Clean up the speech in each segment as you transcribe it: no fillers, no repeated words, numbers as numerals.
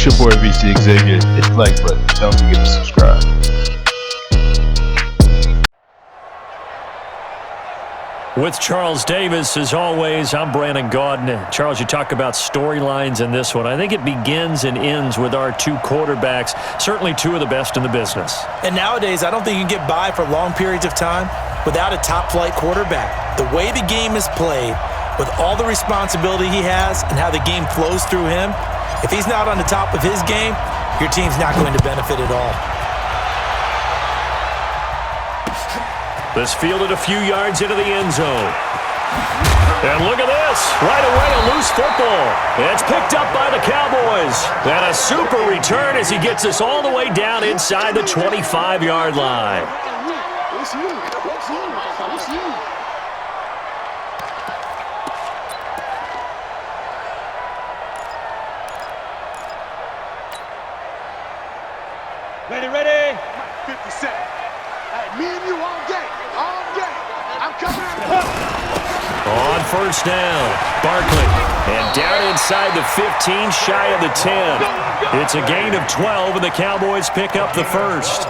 It's your boy VC Xavier. Hit the like button. Don't forget to subscribe. With Charles Davis, as always, I'm Brandon Gaudin. Charles, you talk about storylines in this one. I think it begins and ends with our two quarterbacks, certainly two of the best in the business. And nowadays, I don't think you can get by for long periods of time without a top-flight quarterback. The way the game is played, with all the responsibility he has and how the game flows through him, if he's not on the top of his game, your team's not going to benefit at all. This fielded a few yards into the end zone. And look at this. Right away, a loose football. It's picked up by the Cowboys. And a super return as he gets us all the way down inside the 25-yard line. Ready? 50 seconds. Hey, me and you all day. I'm coming out. On first down, Barkley. And down inside the 15, shy of the 10. It's a gain of 12, and the Cowboys pick up the first.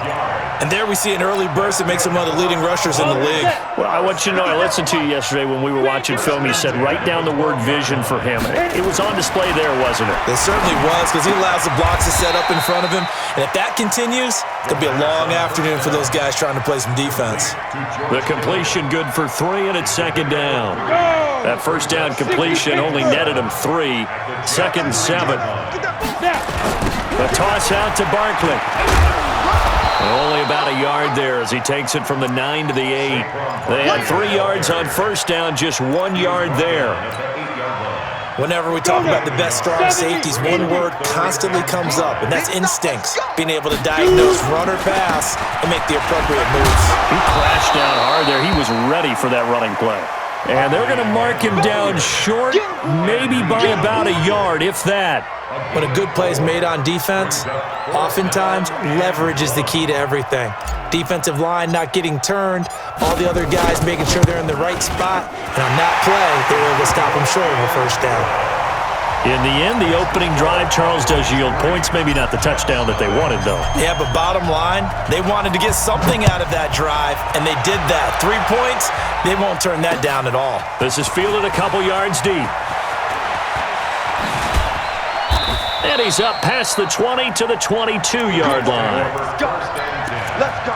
And there we see an early burst that makes him one of the leading rushers in the league. Well, I want you to know, I listened to you yesterday when we were watching film. You said write down the word vision for him. It was on display there, wasn't it? It certainly was, because he allows the blocks to set up in front of him. And if that continues, it could be a long afternoon for those guys trying to play some defense. The completion good for 3, and it's second down. That first down completion only netted him 3. Second and 7. The toss out to Barkley. Only about a yard there as he takes it from the 9 to the 8. They had 3 yards on first down, just 1 yard there. Whenever we talk about the best strong safeties, one word constantly comes up, and that's instincts. Being able to diagnose run or pass and make the appropriate moves. He crashed down hard there. He was ready for that running play. And they're going to mark him down short, maybe by about a yard, if that. When a good play is made on defense, oftentimes leverage is the key to everything. Defensive line not getting turned, all the other guys making sure they're in the right spot, and on that play, they were able to stop him short of a first down. In the end, the opening drive, Charles, does yield points. Maybe not the touchdown that they wanted, though. Yeah, but bottom line, they wanted to get something out of that drive, and they did that. 3 points, they won't turn that down at all. This is fielded a couple yards deep. And he's up past the 20 to the 22-yard line. Let's go.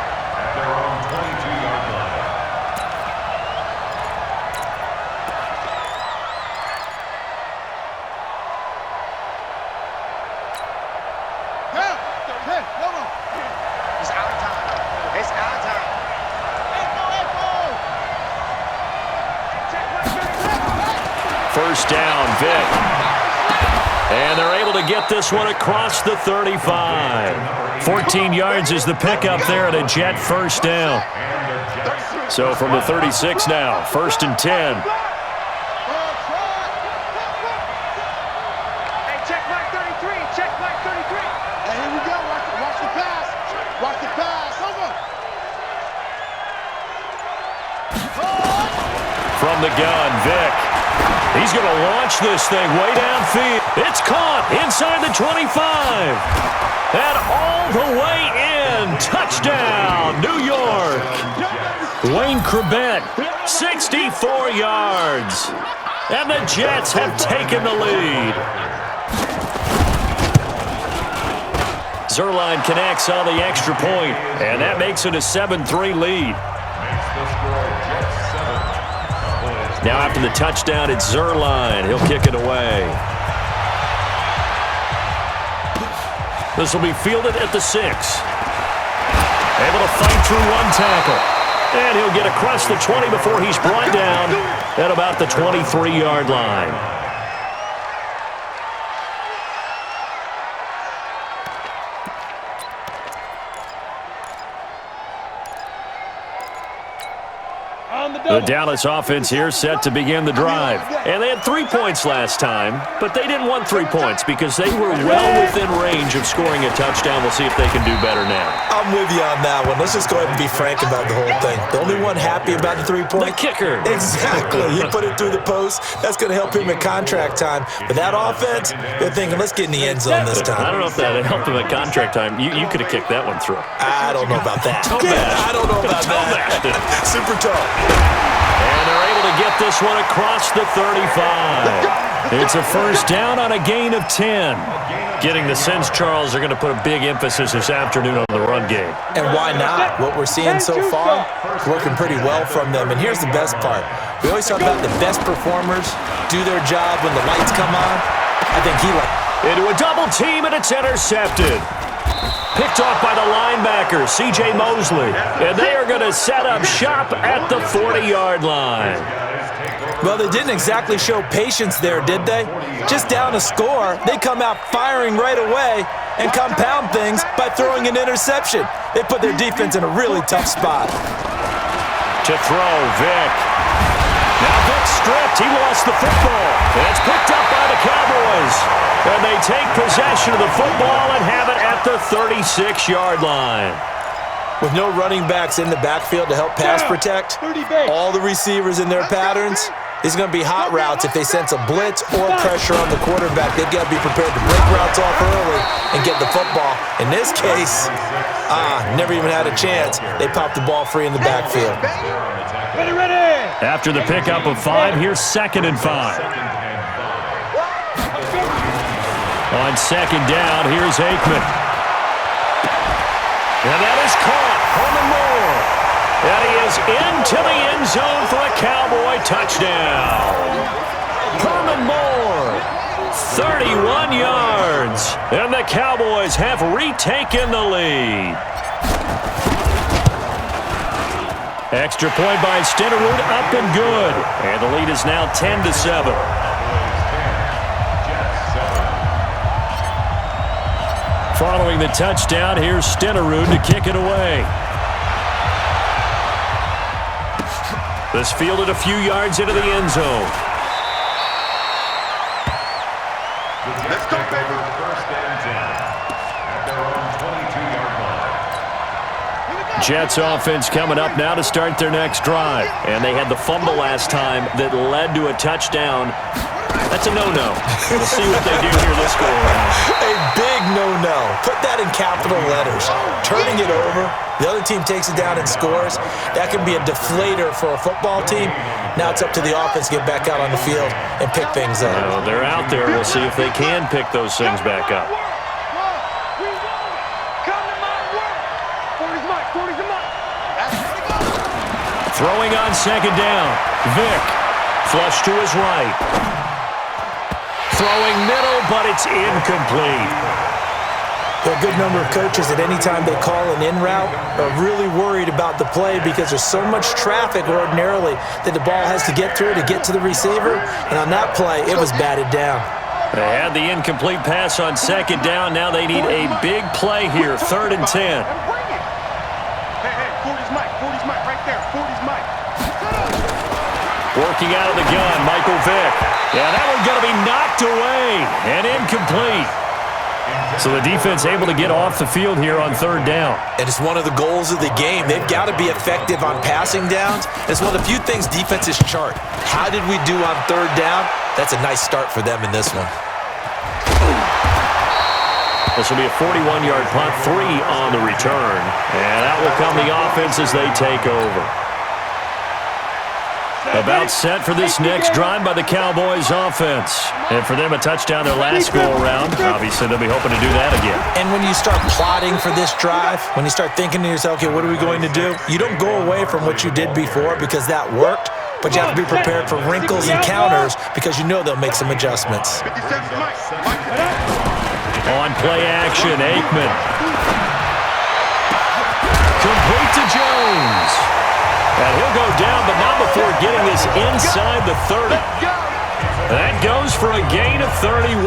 First down, Vic. And they're able to get this one across the 35. 14 yards is the pickup there at a Jet first down. So from the 36 now, 1st and 10. Hey, check mark 33. Check mark 33. Hey, here we go. Watch the pass. Watch the pass. Over. From the gun, Vic. He's going to launch this thing way downfield. It's caught inside the 25. And all the way in. Touchdown, New York. Wayne Corbett, 64 yards. And the Jets have taken the lead. Zuerlein connects on the extra point, and that makes it a 7-3 lead. Now after the touchdown, it's Zuerlein. He'll kick it away. This will be fielded at the 6. Able to fight through one tackle. And he'll get across the 20 before he's brought down at about the 23-yard line. The Dallas offense here set to begin the drive. And they had 3 points last time, but they didn't want 3 points because they were well within range of scoring a touchdown. We'll see if they can do better now. I'm with you on that one. Let's just go ahead and be frank about the whole thing. The only one happy about the 3-point? The kicker. Exactly. He put it through the post. That's going to help him in contract time. But that offense, they're thinking, let's get in the end zone this time. I don't know if that helped him at contract time. You could have kicked that one through. I don't know about that. I don't know about that. Super tough. And they're able to get this one across the 35. It's a first down on a gain of 10. Getting the sense, Charles, are going to put a big emphasis this afternoon on the run game. And why not? What we're seeing so far is working pretty well from them. And here's the best part. We always talk about the best performers do their job when the lights come on. I think he into a double team, and it's intercepted. Picked off by the linebacker, C.J. Mosley. And they are going to set up shop at the 40-yard line. Well, they didn't exactly show patience there, did they? Just down a score, they come out firing right away and compound things by throwing an interception. They put their defense in a really tough spot. To throw, Vick. Now Vick stripped. He lost the football. And it's picked up by the Cowboys. And they take possession of the football and have it at the 36-yard line. With no running backs in the backfield to help pass protect, all the receivers in their patterns, these are going to be hot routes if they sense a blitz or pressure on the quarterback. They've got to be prepared to break routes off early and get the football. In this case, never even had a chance. They popped the ball free in the backfield. After the pickup of 5, here's 2nd and 5. On 2nd down, here's Aikman. And that is caught. Herman Moore. And he is into the end zone for a Cowboy touchdown. Herman Moore, 31 yards. And the Cowboys have retaken the lead. Extra point by Stenerud, up and good. And the lead is now 10-7. Following the touchdown, here's Stenerud to kick it away. This fielded a few yards into the end zone. Let's go, baby. First and 10 at their own 22-yard line. Jets offense coming up now to start their next drive. And they had the fumble last time that led to a touchdown. That's a no-no. We'll see what they do here this go around. A big no-no. Put that in capital letters. Turning it over. The other team takes it down and scores. That can be a deflator for a football team. Now it's up to the offense to get back out on the field and pick things up. Well, they're out there. We'll see if they can pick those things back up. Throwing on 2nd down. Vick. Flush to his right. Throwing middle, but it's incomplete. A good number of coaches at any time they call an in route are really worried about the play because there's so much traffic ordinarily that the ball has to get through to get to the receiver. And on that play, it was batted down. They had the incomplete pass on 2nd down. Now they need a big play here, 3rd and 10. Hey, 40's Mike right there. 40's Mike. Working out of the gun, Michael Vick. Yeah, that one's going to be knocked away and incomplete. So the defense able to get off the field here on 3rd down. And it's one of the goals of the game. They've got to be effective on passing downs. It's one of the few things defenses chart. How did we do on 3rd down? That's a nice start for them in this one. This will be a 41-yard punt, 3 on the return. And that will come the offense as they take over. About set for this next drive by the Cowboys offense. And for them, a touchdown their last go-around. Obviously, they'll be hoping to do that again. And when you start plotting for this drive, when you start thinking to yourself, okay, what are we going to do? You don't go away from what you did before because that worked, but you have to be prepared for wrinkles and counters because you know they'll make some adjustments. On play action, Aikman. Complete to Jones. And he'll go down, but not before getting this inside the 30. That goes for a gain of 31.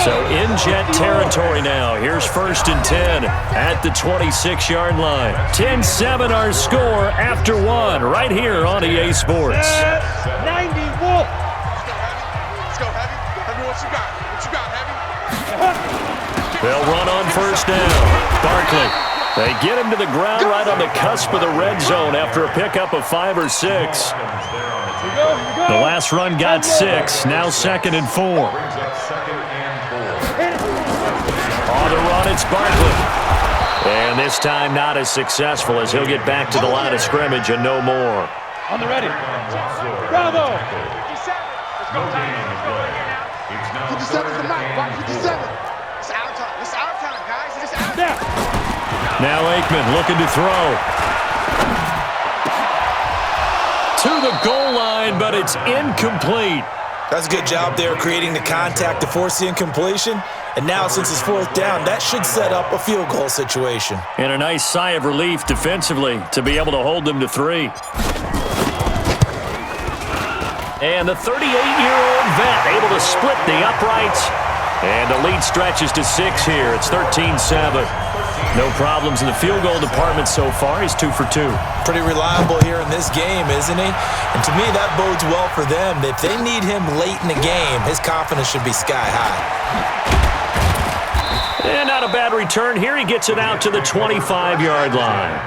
So in jet territory now. Here's 1st and 10 at the 26-yard line. 10-7 our score after one right here on EA Sports. 90 Wolf. Let's go, Heavy. Heavy, what you got? What you got, Heavy? They'll run on 1st down. Barkley. They get him to the ground right on the cusp of the red zone after a pickup of 5 or 6. The last run got 6. Now 2nd and 4. On the run, it's Barkley. And this time not as successful as he'll get back to the line of scrimmage and no more. On the ready. Bravo. 57. Let's go, time. 57's the mic. 57. It's our time. It's our time, guys. It's our time. Now Aikman looking to throw. To the goal line, but it's incomplete. That's a good job there creating the contact to force the incompletion. And now, since it's 4th down, that should set up a field goal situation. And a nice sigh of relief defensively to be able to hold them to 3. And the 38-year-old vet able to split the uprights. And the lead stretches to 6 here. It's 13-7. No problems in the field goal department so far. He's 2 for 2. Pretty reliable here in this game, isn't he? And to me, that bodes well for them. If they need him late in the game, his confidence should be sky high. And not a bad return here. He gets it out to the 25-yard line.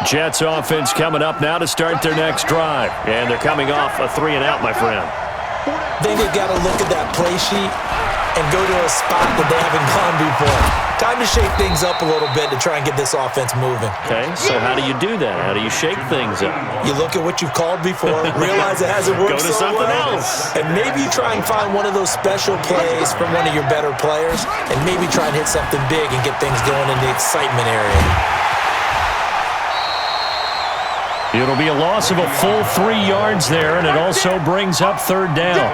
Jets offense coming up now to start their next drive. And they're coming off a 3-and-out, my friend. Then you got to look at that play sheet and go to a spot that they haven't gone before. Time to shake things up a little bit to try and get this offense moving. Okay, so how do you do that? How do you shake things up? You look at what you've called before, realize it hasn't worked Go to so something well, else. and maybe you try and find one of those special plays from one of your better players, and maybe try and hit something big and get things going in the excitement area. It'll be a loss of a full 3 yards there, and it also brings up 3rd down.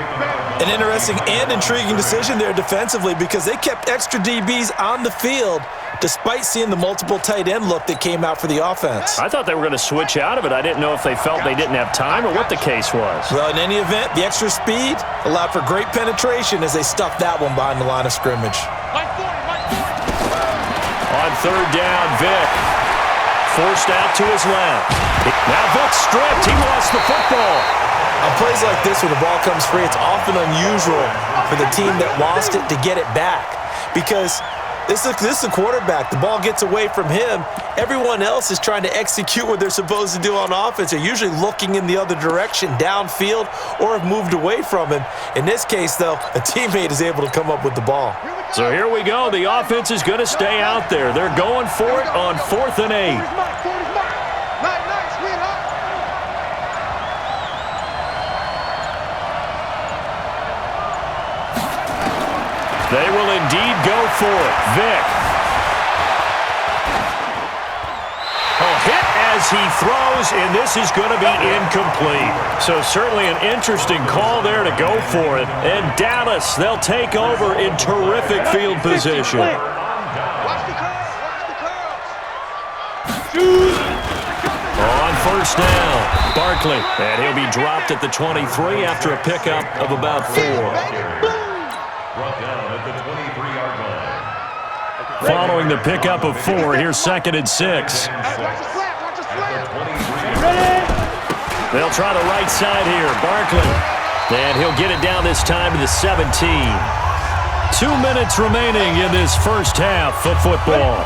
An interesting and intriguing decision there defensively because they kept extra DBs on the field despite seeing the multiple tight end look that came out for the offense. I thought they were going to switch out of it. I didn't know if they felt they didn't have time or what the case was. Well, in any event, the extra speed allowed for great penetration as they stuffed that one behind the line of scrimmage. On 3rd down, Vick. Forced out to his left. Now Vick stripped. He lost the football. On plays like this, when the ball comes free, it's often unusual for the team that lost it to get it back because this is the quarterback. The ball gets away from him. Everyone else is trying to execute what they're supposed to do on offense. They're usually looking in the other direction, downfield, or have moved away from him. In this case, though, a teammate is able to come up with the ball. So here we go. The offense is going to stay out there. They're going for it on 4th and 8. They will indeed go for it. Vick. Hit as he throws, and this is going to be incomplete. So certainly an interesting call there to go for it. And Dallas, they'll take over in terrific field position. Watch the curls. On 1st down, Barkley. And he'll be dropped at the 23 after a pickup of about 4. Brought down at the 23-yard line. Following the pickup of 4, here's 2nd and 6. They'll try the right side here. Barkley. And he'll get it down this time to the 17. 2 minutes remaining in this first half of football.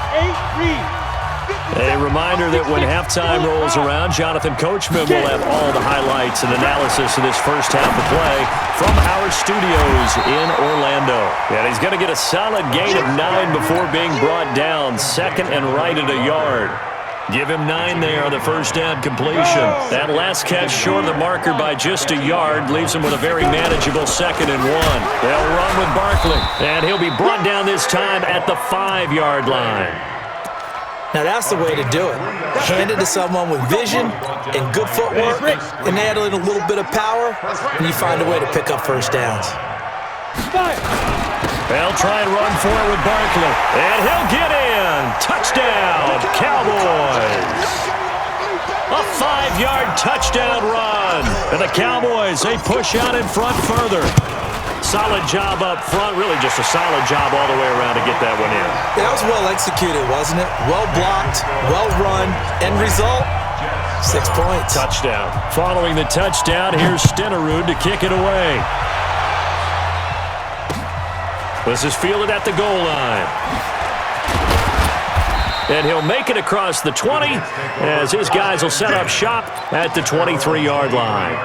A reminder that when halftime rolls around, Jonathan Coachman will have all the highlights and analysis of this first half of play from our studios in Orlando. And he's going to get a solid gain of 9 before being brought down, 2nd and right at a yard. Give him 9 there on the first down completion. That last catch short of the marker by just a yard leaves him with a very manageable 2nd and 1. They'll run with Barkley, and he'll be brought down this time at the 5-yard line. Now that's the way to do it. Hand it to someone with vision and good footwork, and add in a little bit of power, and you find a way to pick up first downs. Fire! They'll try and run for it with Barkley. And he'll get in. Touchdown, Cowboys. A 5-yard touchdown run. And the Cowboys, they push out in front further. Solid job up front. Really just a solid job all the way around to get that one in. That was well executed, wasn't it? Well blocked, well run. End result, 6 points. Touchdown. Following the touchdown, here's Stenerud to kick it away. This is fielded at the goal line. And he'll make it across the 20 as his guys will set up shop at the 23-yard line.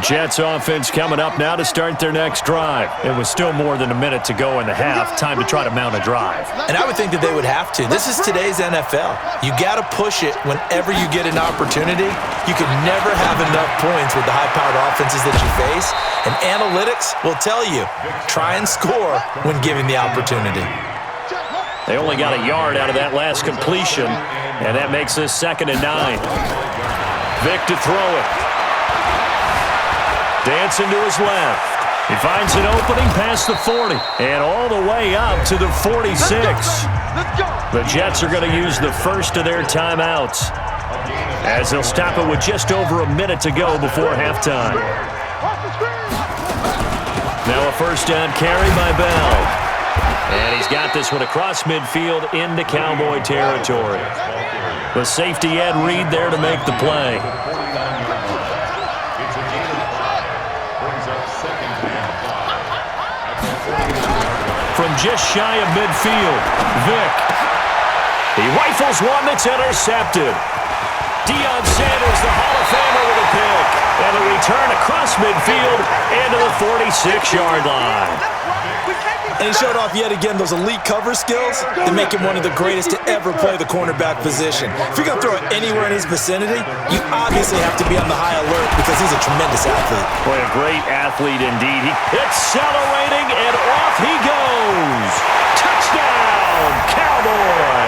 Jets offense coming up now to start their next drive. It was still more than a minute to go in the half. Time to try to mount a drive. And I would think that they would have to. This is today's NFL. You got to push it whenever you get an opportunity. You can never have enough points with the high-powered offenses that you face. And analytics will tell you, try and score when given the opportunity. They only got a yard out of that last completion, and that makes this 2nd and 9. Vic to throw it. Dancing to his left. He finds an opening past the 40 and all the way up to the 46. The Jets are going to use the first of their timeouts as they'll stop it with just over a minute to go before halftime. Now a first down carry by Bell. And he's got this one across midfield into Cowboy territory. The safety Ed Reed there to make the play. From just shy of midfield, Vic. He rifles one that's intercepted. Deion Sanders, the Hall of Famer, with a pick. And a return across midfield into the 46-yard line. And he showed off yet again those elite cover skills that make him one of the greatest to ever play the cornerback position. If you're going to throw it anywhere in his vicinity, you obviously have to be on the high alert because he's a tremendous athlete. Boy, a great athlete indeed. Accelerating, and off he goes. Touchdown, Cowboys!